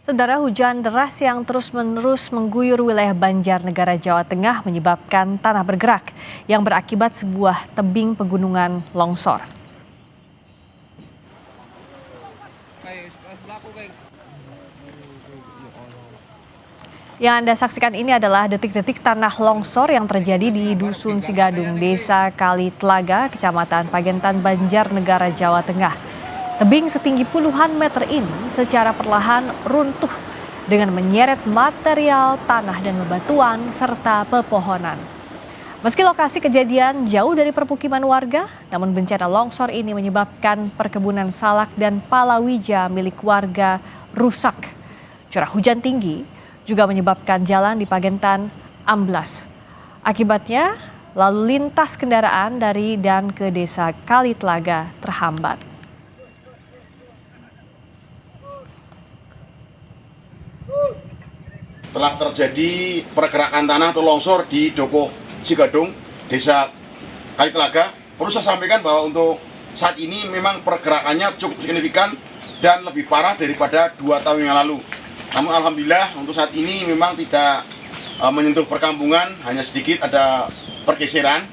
Saudara, hujan deras yang terus-menerus mengguyur wilayah Banjarnegara, Jawa Tengah menyebabkan tanah bergerak yang berakibat sebuah tebing pegunungan longsor. Yang Anda saksikan ini adalah detik-detik tanah longsor yang terjadi di Dusun Sigadung, Desa Kalitlaga, Kecamatan Pagentan, Banjarnegara, Jawa Tengah. Tebing setinggi puluhan meter ini secara perlahan runtuh dengan menyeret material tanah dan bebatuan serta pepohonan. Meski lokasi kejadian jauh dari permukiman warga, namun bencana longsor ini menyebabkan perkebunan salak dan palawija milik warga rusak. Curah hujan tinggi juga menyebabkan jalan di Pagentan amblas. Akibatnya, lalu lintas kendaraan dari dan ke desa Kalitlaga terhambat. Telah terjadi pergerakan tanah atau longsor di Doko Sigadung, Desa Kalitlaga. Perlu saya sampaikan bahwa untuk saat ini memang pergerakannya cukup signifikan dan lebih parah daripada 2 tahun yang lalu. Namun alhamdulillah untuk saat ini memang tidak menyentuh perkampungan, hanya sedikit ada pergeseran.